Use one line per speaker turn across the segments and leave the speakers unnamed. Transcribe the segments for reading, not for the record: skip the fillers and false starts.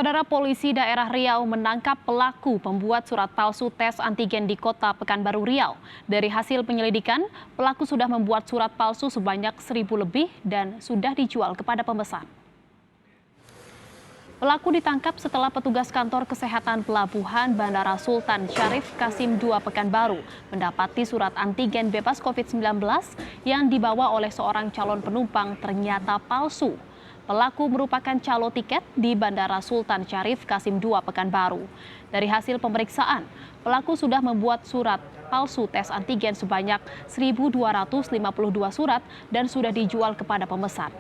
Saudara polisi daerah Riau menangkap pelaku pembuat surat palsu tes antigen di kota Pekanbaru Riau. Dari hasil penyelidikan, pelaku sudah membuat surat palsu sebanyak 1.000 lebih dan sudah dijual kepada pemesan. Pelaku ditangkap setelah petugas kantor kesehatan pelabuhan Bandara Sultan Syarif Kasim II Pekanbaru mendapati surat antigen bebas COVID-19 yang dibawa oleh seorang calon penumpang ternyata palsu. Pelaku merupakan calo tiket di Bandara Sultan Syarif Kasim II Pekanbaru. Dari hasil pemeriksaan, pelaku sudah membuat surat palsu tes antigen sebanyak 1.252 surat dan sudah dijual kepada pemesan.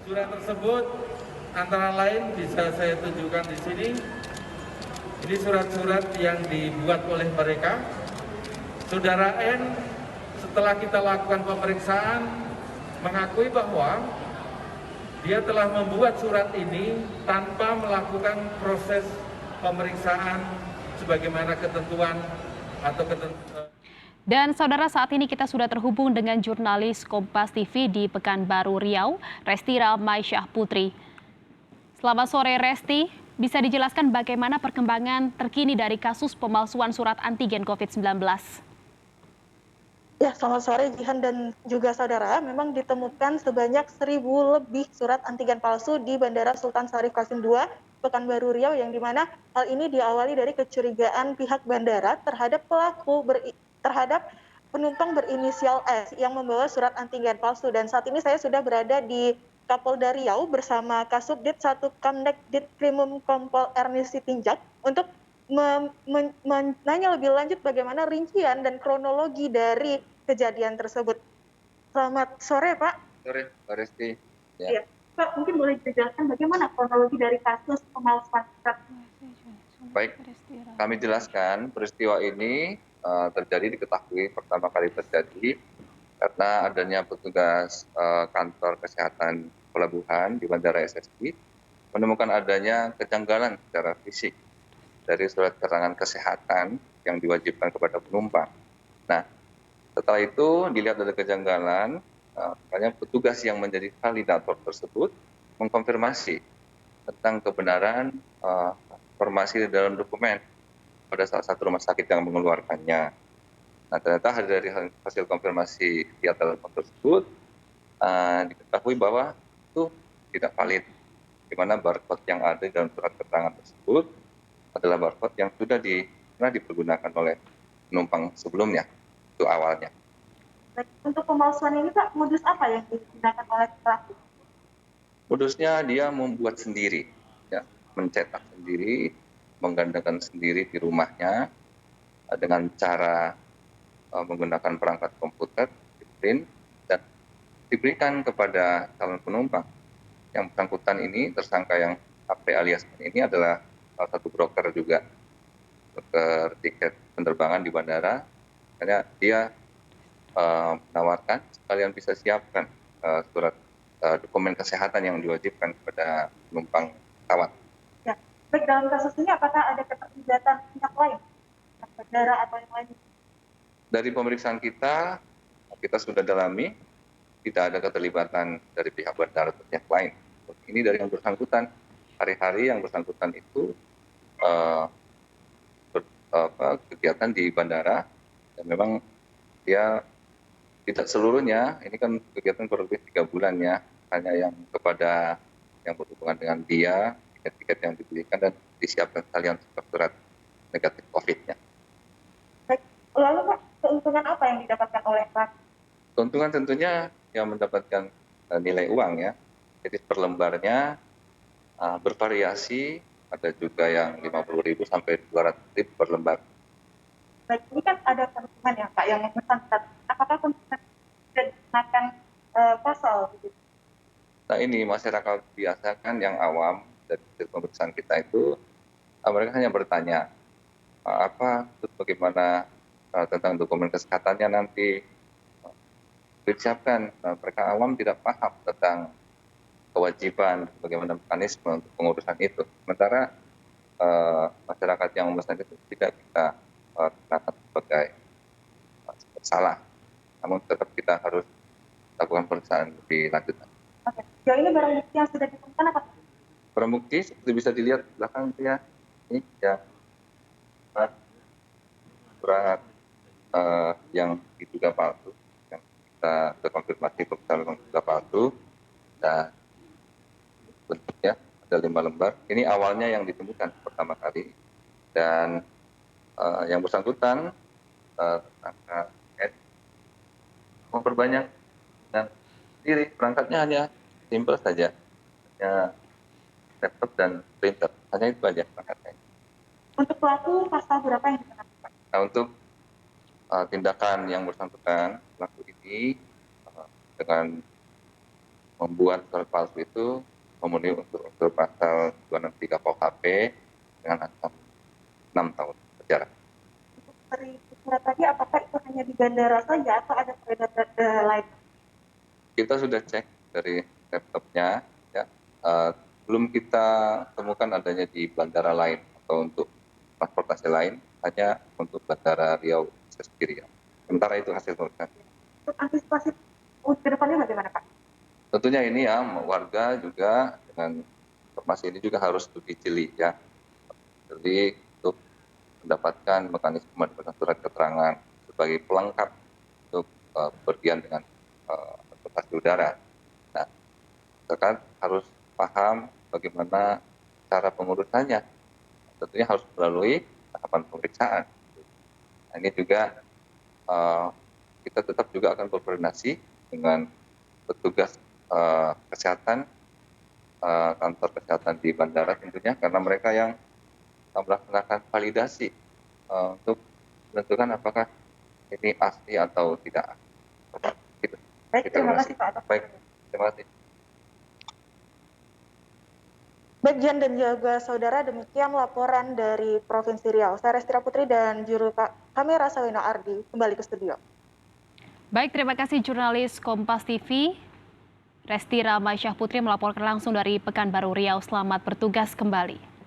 Surat tersebut antara lain bisa saya tunjukkan di sini. Ini surat-surat yang dibuat oleh mereka. Saudara N setelah kita lakukan pemeriksaan mengakui bahwa dia telah membuat surat ini tanpa melakukan proses pemeriksaan sebagaimana ketentuan atau ketentuan.
Dan saudara, saat ini kita sudah terhubung dengan jurnalis Kompas TV di Pekanbaru Riau, Resti Ramaisyah Putri. Selamat sore Resti, bisa dijelaskan bagaimana perkembangan terkini dari kasus pemalsuan surat antigen COVID-19?
Ya, selamat sore Jihan dan juga saudara. Memang ditemukan sebanyak 1.000 lebih surat antigen palsu di Bandara Sultan Syarif Kasim II, Pekanbaru Riau, yang dimana hal ini diawali dari kecurigaan pihak bandara terhadap penumpang berinisial S yang membawa surat antigen palsu. Dan saat ini saya sudah berada di Kapolda Riau bersama Kasubdit 1 Kamnek Ditkrimum Kompol Ernisi Tinjak untuk menanya lebih lanjut bagaimana rincian dan kronologi dari kejadian tersebut. Selamat sore, Pak.
Sore, Pak Resti.
Ya. Pak, mungkin boleh dijelaskan bagaimana kronologi dari kasus pemalsuan surat?
Baik, kami jelaskan peristiwa ini diketahui pertama kali terjadi karena adanya petugas kantor kesehatan pelabuhan di Bandara SSI menemukan adanya kejanggalan secara fisik dari surat keterangan kesehatan yang diwajibkan kepada penumpang. Nah, setelah itu dilihat ada kejanggalan, makanya petugas yang menjadi validator tersebut mengkonfirmasi tentang kebenaran informasi di dalam dokumen pada salah satu rumah sakit yang mengeluarkannya. Nah, ternyata dari hasil konfirmasi di telepon tersebut diketahui bahwa itu tidak valid, di mana barcode yang ada di dalam surat keterangan tersebut adalah barcode yang sudah pernah dipergunakan oleh penumpang sebelumnya, itu awalnya.
Baik, untuk pemalsuan ini Pak, modus apa yang digunakan oleh pelaku?
Modusnya dia membuat sendiri, ya, mencetak sendiri, menggandakan sendiri di rumahnya dengan cara menggunakan perangkat komputer, print, dan diberikan kepada calon penumpang. Yang bersangkutan ini, tersangka yang HP alias ini adalah salah satu broker juga, broker tiket penerbangan di bandara. Karena dia menawarkan sekalian bisa siapkan surat dokumen kesehatan yang diwajibkan kepada penumpang pesawat.
Ya, baik, dalam kasus ini apakah ada keterlibatan pihak lain, bandara atau yang lain?
Dari pemeriksaan kita sudah dalami, tidak ada keterlibatan dari pihak bandara atau pihak lain. Ini dari yang bersangkutan, hari-hari yang bersangkutan itu kegiatan di bandara, dan memang dia tidak seluruhnya, ini kan kegiatan kurang lebih 3 bulan ya, hanya yang kepada yang berhubungan dengan dia, tiket-tiket yang dibelikan dan disiapkan sekalian surat negatif COVID-nya.
Baik, lalu Pak, keuntungan apa yang didapatkan oleh Pak?
Keuntungan tentunya yang mendapatkan nilai uang ya, jadi per lembarnya bervariasi, ada juga yang 50.000 sampai 200.000 per lembar.
Baik, ini kan ada keuntungan ya Pak yang memesan, apakah keuntungan tidak dikenakan pasal gitu?
Nah, ini masyarakat biasa kan yang awam dari pemeriksaan kita itu, mereka hanya bertanya bagaimana tentang dokumen kesehatannya nanti disiapkan. Mereka awam tidak paham tentang kewajiban, bagaimana mekanisme untuk pengurusan itu. Sementara masyarakat yang memesan itu tidak kita kenakan sebagai salah, namun tetap kita harus lakukan pemeriksaan lebih lanjut.
Oke. Sejauh ini barang bukti yang sudah ditemukan apa?
Barang bukti seperti bisa dilihat di belakang itu ya, ini ya surat yang diduga palsu, yang kita sudah konfirmasi pemeriksaan diduga palsu, dan bentuknya ada 5 lembar. Ini awalnya yang ditemukan pertama kali, dan yang bersangkutan tersangka S memperbanyak dan sendiri perangkatnya hanya simpel saja, hanya laptop dan printer, hanya itu aja perangkatnya.
Untuk pelaku pasal berapa yang dikenakan, Pak?
Nah, untuk tindakan yang bersangkutan pelaku ini dengan membuat surat palsu itu memenuhi unsur pasal 263 KUHP dengan ancaman 6 tahun penjara.
Dari surat tadi, apakah itu hanya di bandara saja atau ada peredar lain?
Kita sudah cek dari laptopnya, ya, belum kita temukan adanya di bandara lain atau untuk transportasi lain, hanya untuk bandara Riau sendiri. Sementara itu hasil pemeriksaan.
Untuk antisipasi ke depannya bagaimana, Pak?
Tentunya ini ya, warga juga dengan informasi ini juga harus lebih jeli ya. Jadi untuk mendapatkan mekanisme mendapatkan surat keterangan sebagai pelengkap untuk bepergian dengan transportasi udara. Nah, kita harus paham bagaimana cara pengurusannya. Tentunya harus melalui tahapan pemeriksaan. Nah, ini juga kita tetap juga akan berkoordinasi dengan petugas kesehatan, kantor kesehatan di bandara tentunya, karena mereka yang melaksanakan validasi untuk menentukan apakah ini asli atau tidak.
Baik, terima kasih Pak.
Baik, terima kasih.
Baik, Jan dan juga saudara, demikian laporan dari Provinsi Riau. Saya Restira Putri dan juru kamera Sawino Ardi kembali ke studio.
Baik, terima kasih jurnalis Kompas TV. Resti Ramaisyah Putri melaporkan langsung dari Pekanbaru Riau. Selamat bertugas kembali.